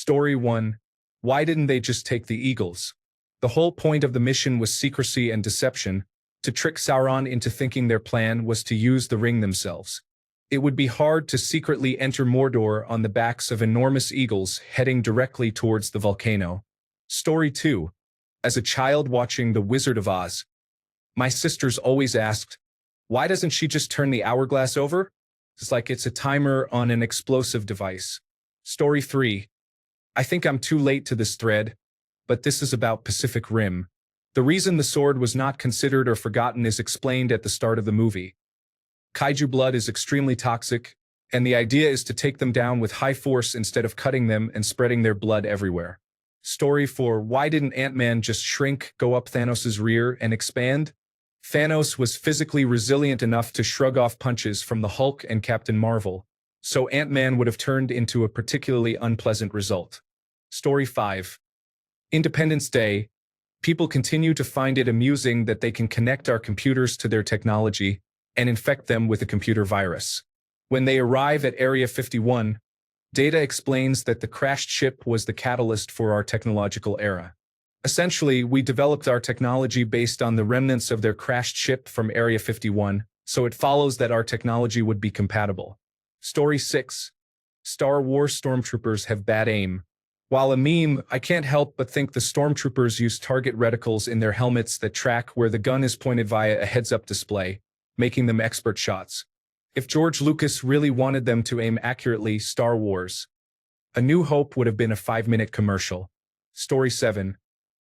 Story 1. Why didn't they just take the eagles? The whole point of the mission was secrecy and deception, to trick Sauron into thinking their plan was to use the ring themselves. It would be hard to secretly enter Mordor on the backs of enormous eagles heading directly towards the volcano. Story 2. As a child watching The Wizard of Oz, my sisters always asked, why doesn't she just turn the hourglass over? It's like it's a timer on an explosive device. Story 3. I think I'm too late to this thread, but this is about Pacific Rim. The reason the sword was not considered or forgotten is explained at the start of the movie. Kaiju blood is extremely toxic, and the idea is to take them down with high force instead of cutting them and spreading their blood everywhere. Story 4. Why didn't Ant-Man just shrink, go up Thanos' rear, and expand? Thanos was physically resilient enough to shrug off punches from the Hulk and Captain Marvel, so Ant-Man would have turned into a particularly unpleasant result. Story 5. Independence Day. People continue to find it amusing that they can connect our computers to their technology and infect them with a computer virus. When they arrive at Area 51, Data explains that the crashed ship was the catalyst for our technological era. Essentially, we developed our technology based on the remnants of their crashed ship from Area 51, so it follows that our technology would be compatible. Story 6. Star Wars stormtroopers have bad aim. While a meme, I can't help but think the stormtroopers use target reticles in their helmets that track where the gun is pointed via a heads-up display, making them expert shots. If George Lucas really wanted them to aim accurately, Star Wars. A New Hope would have been a 5-minute commercial. Story 7.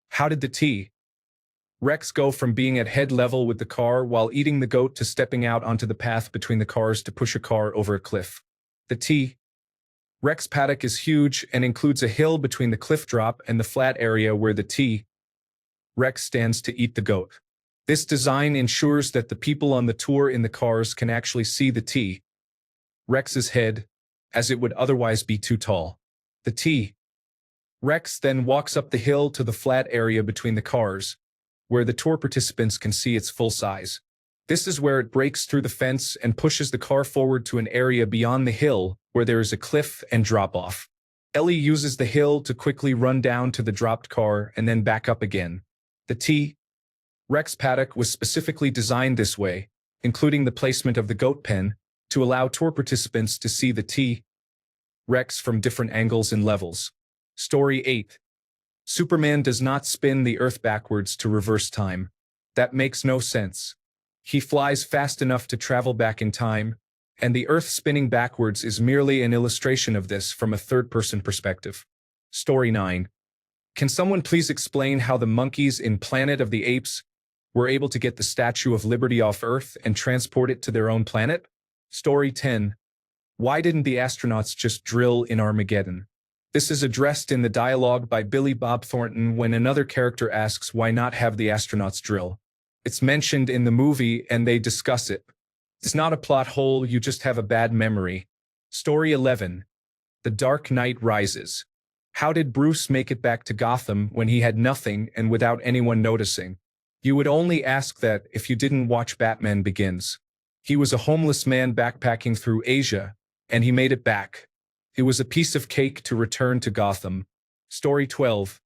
How did the T-Rex go from being at head level with the car while eating the goat to stepping out onto the path between the cars to push a car over a cliff? The T-Rex paddock is huge and includes a hill between the cliff drop and the flat area where the T-Rex stands to eat the goat. This design ensures that the people on the tour in the cars can actually see the T-Rex's head, as it would otherwise be too tall. The T-Rex then walks up the hill to the flat area between the cars, where the tour participants can see its full size. This is where it breaks through the fence and pushes the car forward to an area beyond the hill, where there is a cliff and drop-off. Ellie uses the hill to quickly run down to the dropped car and then back up again. The T-Rex paddock was specifically designed this way, including the placement of the goat pen, to allow tour participants to see the T-Rex from different angles and levels. Story 8. Superman does not spin the Earth backwards to reverse time. That makes no sense. He flies fast enough to travel back in time, and the Earth spinning backwards is merely an illustration of this from a third-person perspective. Story 9. Can someone please explain how the monkeys in Planet of the Apes were able to get the Statue of Liberty off Earth and transport it to their own planet? Story 10. Why didn't the astronauts just drill in Armageddon? This is addressed in the dialogue by Billy Bob Thornton when another character asks why not have the astronauts drill. It's mentioned in the movie and they discuss it. It's not a plot hole, you just have a bad memory. Story 11. The Dark Knight Rises. How did Bruce make it back to Gotham when he had nothing and without anyone noticing? You would only ask that if you didn't watch Batman Begins. He was a homeless man backpacking through Asia, and he made it back. It was a piece of cake to return to Gotham. Story 12.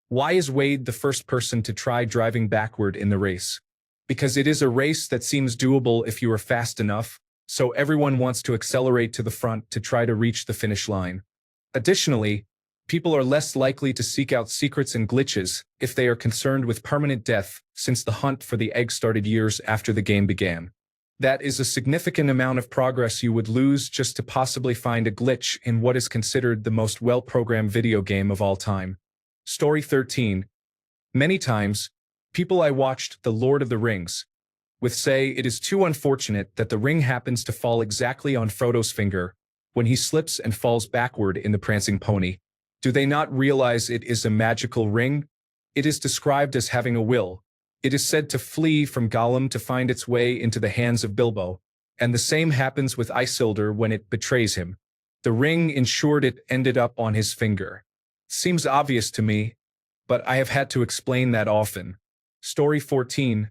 Why is Wade the first person to try driving backward in the race? Because it is a race that seems doable if you are fast enough, so everyone wants to accelerate to the front to try to reach the finish line. Additionally, people are less likely to seek out secrets and glitches if they are concerned with permanent death, since the hunt for the egg started years after the game began. That is a significant amount of progress you would lose just to possibly find a glitch in what is considered the most well-programmed video game of all time. Story 13. Many times, people I watched The Lord of the Rings with say it is too unfortunate that the ring happens to fall exactly on Frodo's finger when he slips and falls backward in the prancing pony. Do they not realize it is a magical ring? It is described as having a will. It is said to flee from Gollum to find its way into the hands of Bilbo, and the same happens with Isildur when it betrays him. The ring ensured it ended up on his finger. Seems obvious to me, but I have had to explain that often. Story 14.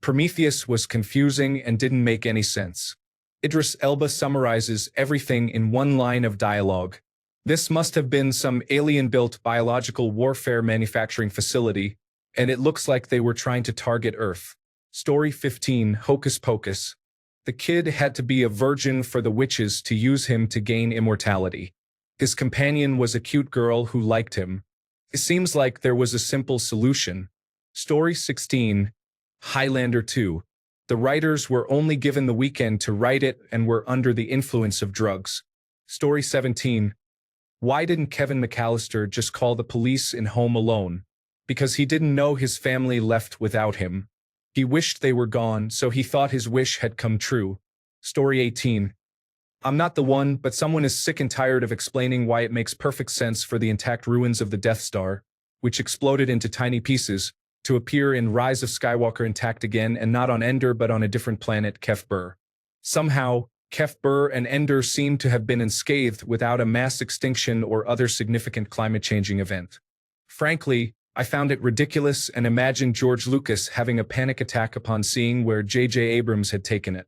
Prometheus was confusing and didn't make any sense. Idris Elba summarizes everything in one line of dialogue. This must have been some alien-built biological warfare manufacturing facility, and it looks like they were trying to target Earth. Story 15, Hocus Pocus. The kid had to be a virgin for the witches to use him to gain immortality. His companion was a cute girl who liked him. It seems like there was a simple solution. Story 16, Highlander 2. The writers were only given the weekend to write it and were under the influence of drugs. Story 17. Why didn't Kevin McAllister just call the police in Home Alone? Because he didn't know his family left without him. He wished they were gone, so he thought his wish had come true. Story 18. I'm not the one, but someone is sick and tired of explaining why it makes perfect sense for the intact ruins of the Death Star, which exploded into tiny pieces, to appear in Rise of Skywalker intact again and not on Endor but on a different planet, Kef Bir. Somehow, Kef Bir and Endor seem to have been unscathed without a mass extinction or other significant climate-changing event. Frankly, I found it ridiculous and imagined George Lucas having a panic attack upon seeing where J.J. Abrams had taken it.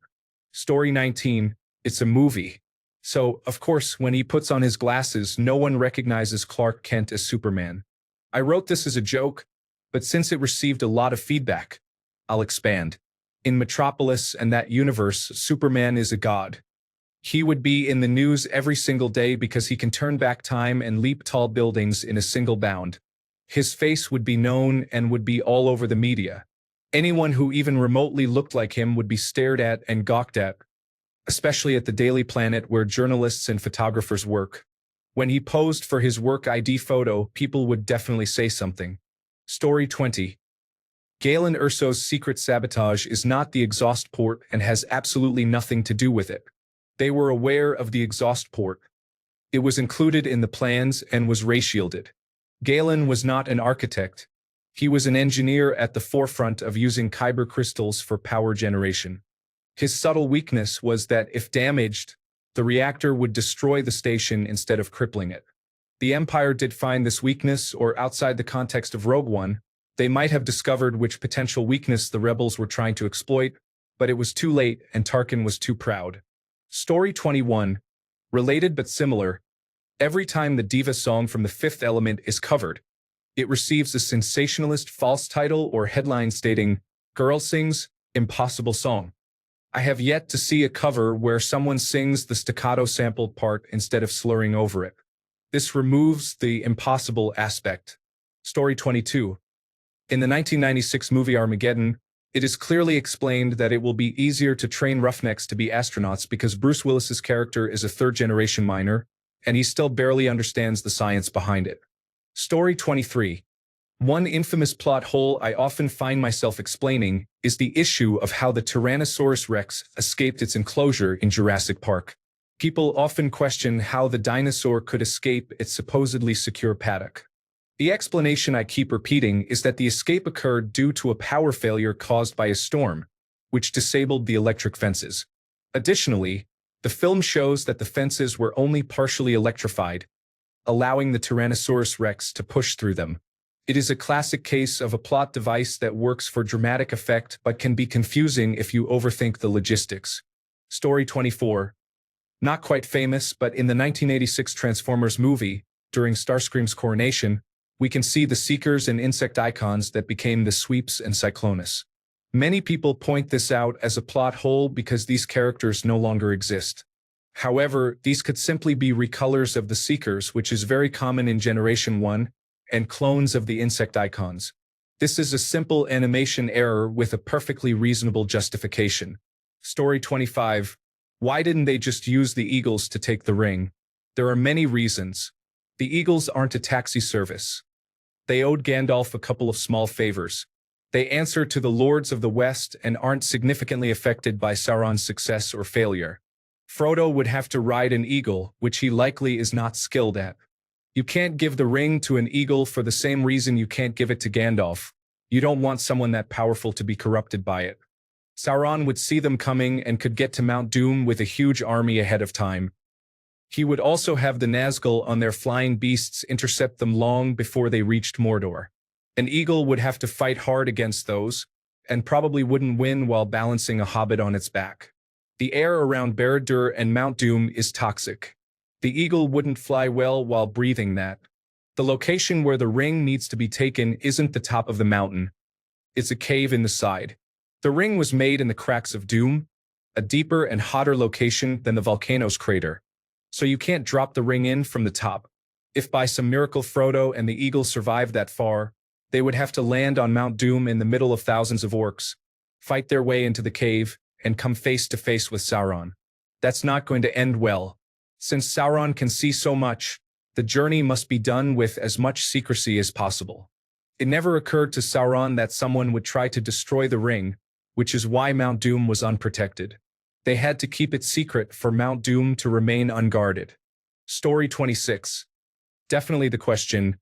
Story 19, it's a movie. So, of course, when he puts on his glasses, no one recognizes Clark Kent as Superman. I wrote this as a joke, but since it received a lot of feedback, I'll expand. In Metropolis and that universe, Superman is a god. He would be in the news every single day because he can turn back time and leap tall buildings in a single bound. His face would be known and would be all over the media. Anyone who even remotely looked like him would be stared at and gawked at, especially at the Daily Planet where journalists and photographers work. When he posed for his work ID photo, people would definitely say something. Story 20. Galen Erso's secret sabotage is not the exhaust port and has absolutely nothing to do with it. They were aware of the exhaust port. It was included in the plans and was ray-shielded. Galen was not an architect. He was an engineer at the forefront of using kyber crystals for power generation. His subtle weakness was that if damaged, the reactor would destroy the station instead of crippling it. The Empire did find this weakness, or outside the context of Rogue One, they might have discovered which potential weakness the rebels were trying to exploit, but it was too late and Tarkin was too proud. Story 21. Related but similar. Every time the diva song from The Fifth Element is covered, it receives a sensationalist false title or headline stating, "Girl sings, impossible song." I have yet to see a cover where someone sings the staccato sampled part instead of slurring over it. This removes the impossible aspect. Story 22. In the 1996 movie Armageddon, it is clearly explained that it will be easier to train roughnecks to be astronauts because Bruce Willis's character is a third-generation miner, and he still barely understands the science behind it. Story 23. One infamous plot hole I often find myself explaining is the issue of how the Tyrannosaurus Rex escaped its enclosure in Jurassic Park. People often question how the dinosaur could escape its supposedly secure paddock. The explanation I keep repeating is that the escape occurred due to a power failure caused by a storm, which disabled the electric fences. Additionally, the film shows that the fences were only partially electrified, allowing the Tyrannosaurus Rex to push through them. It is a classic case of a plot device that works for dramatic effect but can be confusing if you overthink the logistics. Story 24. Not quite famous, but in the 1986 Transformers movie, during Starscream's coronation, we can see the Seekers and insect icons that became the Sweeps and Cyclonus. Many people point this out as a plot hole because these characters no longer exist. However, these could simply be recolors of the Seekers, which is very common in Generation 1, and clones of the insect icons. This is a simple animation error with a perfectly reasonable justification. Story 25. Why didn't they just use the Eagles to take the ring? There are many reasons. The Eagles aren't a taxi service. They owed Gandalf a couple of small favors. They answer to the Lords of the West and aren't significantly affected by Sauron's success or failure. Frodo would have to ride an eagle, which he likely is not skilled at. You can't give the ring to an eagle for the same reason you can't give it to Gandalf. You don't want someone that powerful to be corrupted by it. Sauron would see them coming and could get to Mount Doom with a huge army ahead of time. He would also have the Nazgul on their flying beasts intercept them long before they reached Mordor. An eagle would have to fight hard against those, and probably wouldn't win while balancing a hobbit on its back. The air around Barad-dûr and Mount Doom is toxic. The eagle wouldn't fly well while breathing that. The location where the ring needs to be taken isn't the top of the mountain. It's a cave in the side. The ring was made in the cracks of doom, a deeper and hotter location than the volcano's crater. So you can't drop the ring in from the top. If by some miracle Frodo and the eagle survived that far, they would have to land on Mount Doom in the middle of thousands of orcs, fight their way into the cave, and come face to face with Sauron. That's not going to end well. Since Sauron can see so much, the journey must be done with as much secrecy as possible. It never occurred to Sauron that someone would try to destroy the ring, which is why Mount Doom was unprotected. They had to keep it secret for Mount Doom to remain unguarded. Story 26. Definitely the question,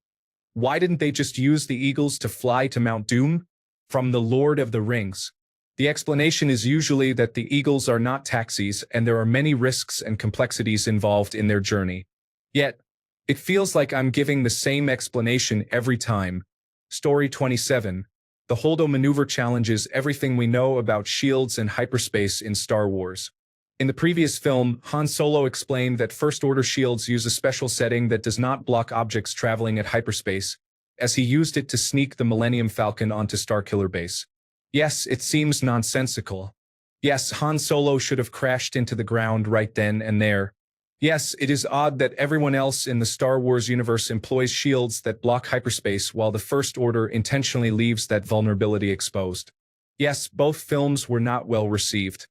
why didn't they just use the eagles to fly to Mount Doom? From The Lord of the Rings. The explanation is usually that the eagles are not taxis and there are many risks and complexities involved in their journey. Yet, it feels like I'm giving the same explanation every time. Story 27. The Holdo maneuver challenges everything we know about shields and hyperspace in Star Wars. In the previous film, Han Solo explained that First Order shields use a special setting that does not block objects traveling at hyperspace, as he used it to sneak the Millennium Falcon onto Starkiller Base. Yes, it seems nonsensical. Yes, Han Solo should have crashed into the ground right then and there. Yes, it is odd that everyone else in the Star Wars universe employs shields that block hyperspace while the First Order intentionally leaves that vulnerability exposed. Yes, both films were not well received.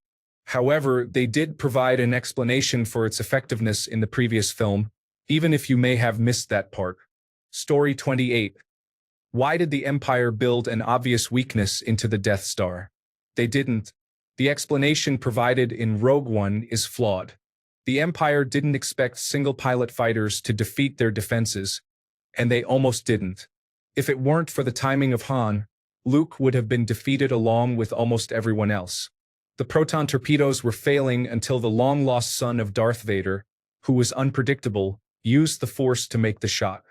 However, they did provide an explanation for its effectiveness in the previous film, even if you may have missed that part. Story 28. Why did the Empire build an obvious weakness into the Death Star? They didn't. The explanation provided in Rogue One is flawed. The Empire didn't expect single-pilot fighters to defeat their defenses, and they almost didn't. If it weren't for the timing of Han, Luke would have been defeated along with almost everyone else. The proton torpedoes were failing until the long-lost son of Darth Vader, who was unpredictable, used the Force to make the shot.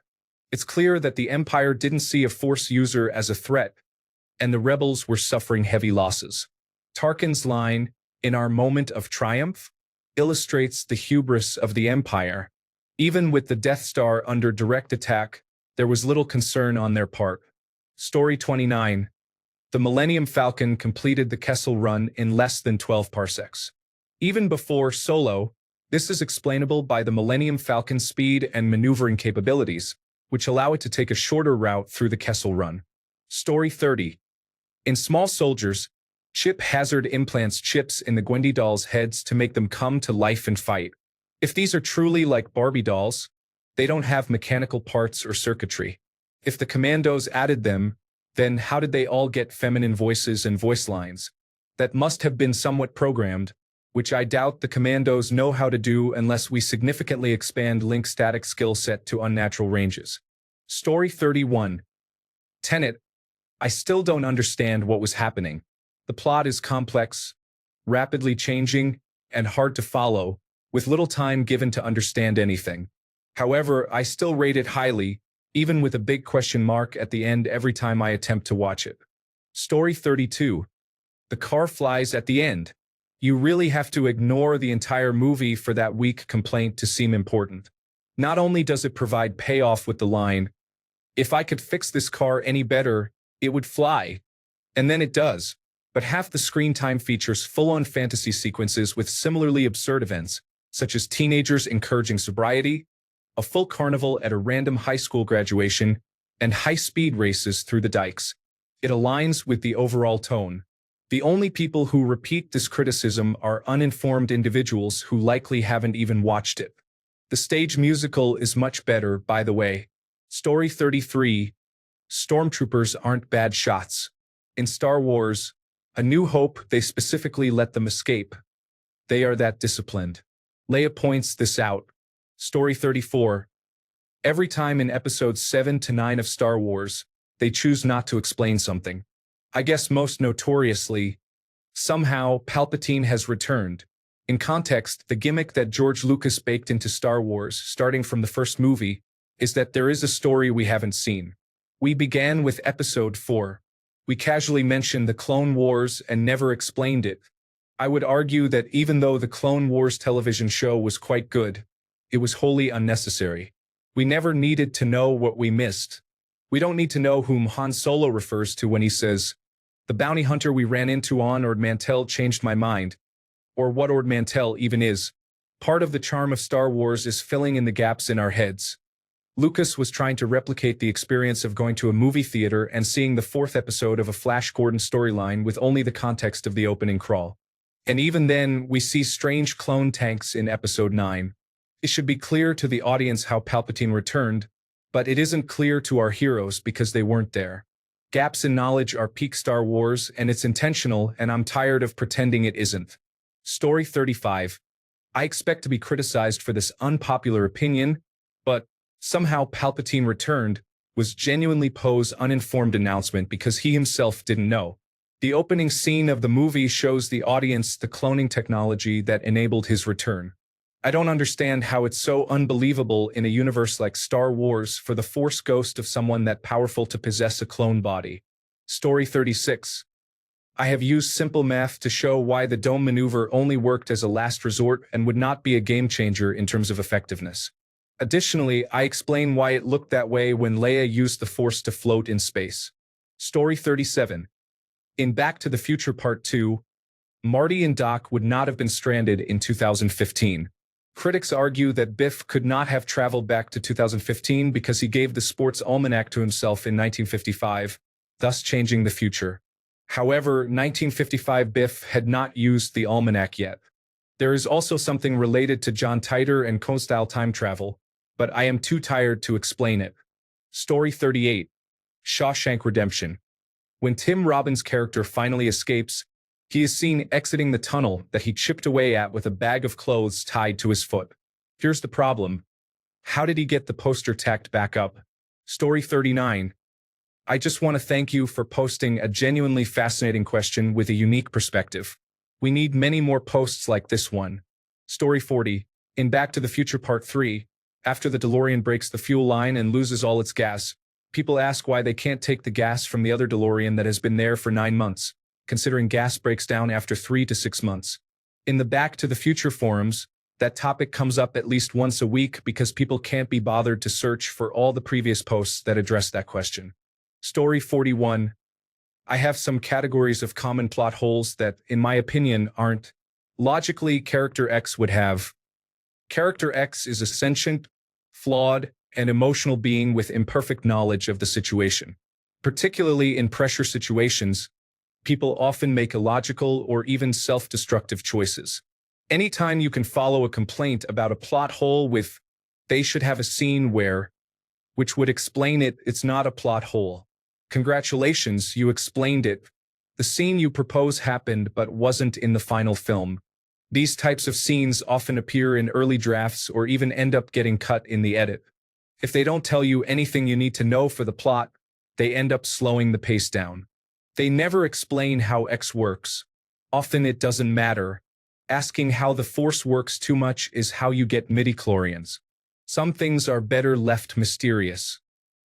It's clear that the Empire didn't see a Force user as a threat, and the rebels were suffering heavy losses. Tarkin's line, "In our moment of triumph," illustrates the hubris of the Empire. Even with the Death Star under direct attack, there was little concern on their part. Story 29. The Millennium Falcon completed the Kessel Run in less than 12 parsecs. Even before Solo, this is explainable by the Millennium Falcon's speed and maneuvering capabilities, which allow it to take a shorter route through the Kessel Run. Story 30. In Small Soldiers, Chip Hazard implants chips in the Gwendy dolls' heads to make them come to life and fight. If these are truly like Barbie dolls, they don't have mechanical parts or circuitry. If the commandos added them, then how did they all get feminine voices and voice lines? That must have been somewhat programmed, which I doubt the commandos know how to do unless we significantly expand Link's static skill set to unnatural ranges. Story 31. Tenet. I still don't understand what was happening. The plot is complex, rapidly changing, and hard to follow, with little time given to understand anything. However, I still rate it highly, even with a big question mark at the end every time I attempt to watch it. Story 32. The car flies at the end. You really have to ignore the entire movie for that weak complaint to seem important. Not only does it provide payoff with the line, "If I could fix this car any better, it would fly," and then it does. But half the screen time features full-on fantasy sequences with similarly absurd events, such as teenagers encouraging sobriety, a full carnival at a random high school graduation, and high-speed races through the dikes. It aligns with the overall tone. The only people who repeat this criticism are uninformed individuals who likely haven't even watched it. The stage musical is much better, by the way. Story 33. Stormtroopers aren't bad shots. In Star Wars, A New Hope, they specifically let them escape. They are that disciplined. Leia points this out. Story 34. Every time in episodes 7 to 9 of Star Wars, they choose not to explain something. I guess most notoriously, somehow Palpatine has returned. In context, the gimmick that George Lucas baked into Star Wars, starting from the first movie, is that there is a story we haven't seen. We began with Episode 4. We casually mentioned the Clone Wars and never explained it. I would argue that even though the Clone Wars television show was quite good, It was wholly unnecessary. We never needed to know what we missed. We don't need to know whom Han Solo refers to when he says, "The bounty hunter we ran into on Ord Mantell changed my mind," or what Ord Mantell even is. Part of the charm of Star Wars is filling in the gaps in our heads. Lucas was trying to replicate the experience of going to a movie theater and seeing the fourth episode of a Flash Gordon storyline with only the context of the opening crawl. And even then, we see strange clone tanks in Episode 9. It should be clear to the audience how Palpatine returned, but it isn't clear to our heroes because they weren't there. Gaps in knowledge are peak Star Wars, and it's intentional, and I'm tired of pretending it isn't. Story 35. I expect to be criticized for this unpopular opinion, but somehow Palpatine returned was genuinely Poe's uninformed announcement because he himself didn't know. The opening scene of the movie shows the audience the cloning technology that enabled his return. I don't understand how it's so unbelievable in a universe like Star Wars for the Force ghost of someone that powerful to possess a clone body. Story 36. I have used simple math to show why the dome maneuver only worked as a last resort and would not be a game changer in terms of effectiveness. Additionally, I explain why it looked that way when Leia used the Force to float in space. Story 37. In Back to the Future Part 2, Marty and Doc would not have been stranded in 2015. Critics argue that Biff could not have traveled back to 2015 because he gave the sports almanac to himself in 1955, thus changing the future. However, 1955 Biff had not used the almanac yet. There is also something related to John Titor and co-style time travel, but I am too tired to explain it. Story 38. Shawshank Redemption. When Tim Robbins' character finally escapes, he is seen exiting the tunnel that he chipped away at with a bag of clothes tied to his foot. Here's the problem. How did he get the poster tacked back up? Story 39. I just want to thank you for posting a genuinely fascinating question with a unique perspective. We need many more posts like this one. Story 40. In Back to the Future Part 3, after the DeLorean breaks the fuel line and loses all its gas, people ask why they can't take the gas from the other DeLorean that has been there for 9 months, considering gas breaks down after 3 to 6 months. In the Back to the Future forums, that topic comes up at least once a week because people can't be bothered to search for all the previous posts that address that question. Story 41. I have some categories of common plot holes that, in my opinion, aren't. Logically, Character X would have. Character X is a sentient, flawed, and emotional being with imperfect knowledge of the situation. Particularly in pressure situations, people often make illogical or even self-destructive choices. Anytime you can follow a complaint about a plot hole with, "they should have a scene where," which would explain it, it's not a plot hole. Congratulations, you explained it. The scene you propose happened but wasn't in the final film. These types of scenes often appear in early drafts or even end up getting cut in the edit. If they don't tell you anything you need to know for the plot, they end up slowing the pace down. They never explain how X works. Often it doesn't matter. Asking how the Force works too much is how you get midichlorians. Some things are better left mysterious.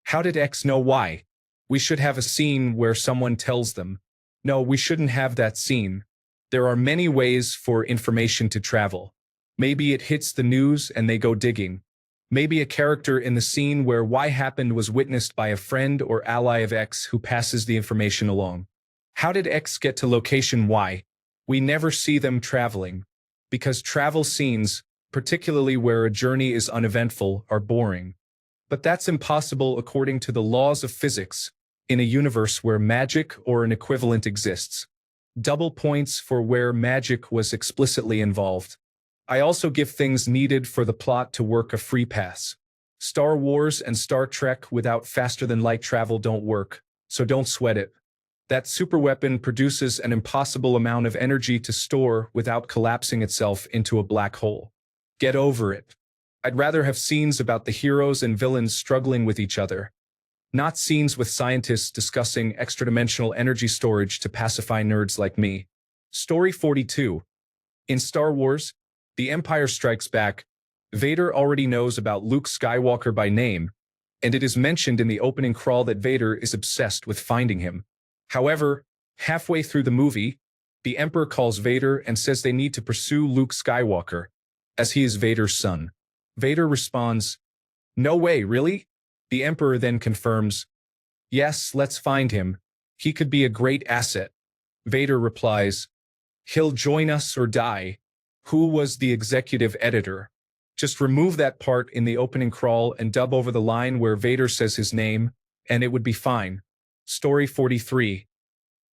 How did X know why? We should have a scene where someone tells them. No, we shouldn't have that scene. There are many ways for information to travel. Maybe it hits the news and they go digging. Maybe a character in the scene where Y happened was witnessed by a friend or ally of X who passes the information along. How did X get to location Y? We never see them traveling. Because travel scenes, particularly where a journey is uneventful, are boring. But that's impossible according to the laws of physics, in a universe where magic or an equivalent exists. Double points for where magic was explicitly involved. I also give things needed for the plot to work a free pass. Star Wars and Star Trek without faster-than-light travel don't work, so don't sweat it. That superweapon produces an impossible amount of energy to store without collapsing itself into a black hole. Get over it. I'd rather have scenes about the heroes and villains struggling with each other, not scenes with scientists discussing extra-dimensional energy storage to pacify nerds like me. Story 42. In Star Wars, The Empire Strikes Back, Vader already knows about Luke Skywalker by name, and it is mentioned in the opening crawl that Vader is obsessed with finding him. However, halfway through the movie, the Emperor calls Vader and says they need to pursue Luke Skywalker, as he is Vader's son. Vader responds, "No way, really?" The Emperor then confirms, "Yes, let's find him. He could be a great asset." Vader replies, "He'll join us or die." Who was the executive editor? Just remove that part in the opening crawl and dub over the line where Vader says his name, and it would be fine. Story 43.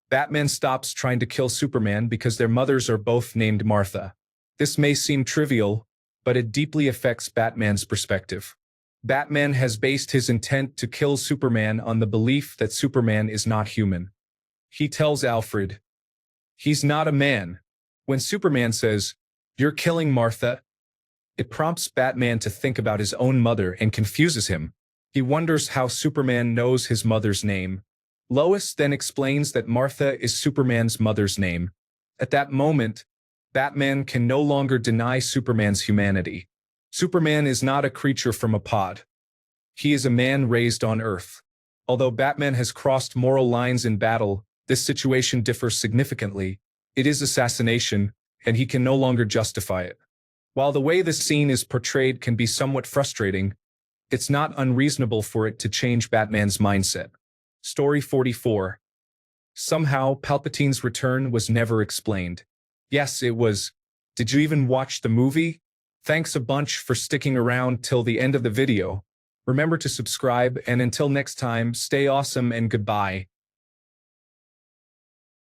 Batman stops trying to kill Superman because their mothers are both named Martha. This may seem trivial, but it deeply affects Batman's perspective. Batman has based his intent to kill Superman on the belief that Superman is not human. He tells Alfred, "He's not a man." When Superman says, "You're killing Martha," it prompts Batman to think about his own mother and confuses him. He wonders how Superman knows his mother's name. Lois then explains that Martha is Superman's mother's name. At that moment, Batman can no longer deny Superman's humanity. Superman is not a creature from a pod. He is a man raised on Earth. Although Batman has crossed moral lines in battle, this situation differs significantly. It is assassination, and he can no longer justify it. While the way this scene is portrayed can be somewhat frustrating, it's not unreasonable for it to change Batman's mindset. Story 44. Somehow, Palpatine's return was never explained. Yes, it was. Did you even watch the movie? Thanks a bunch for sticking around till the end of the video. Remember to subscribe, and until next time, stay awesome and goodbye.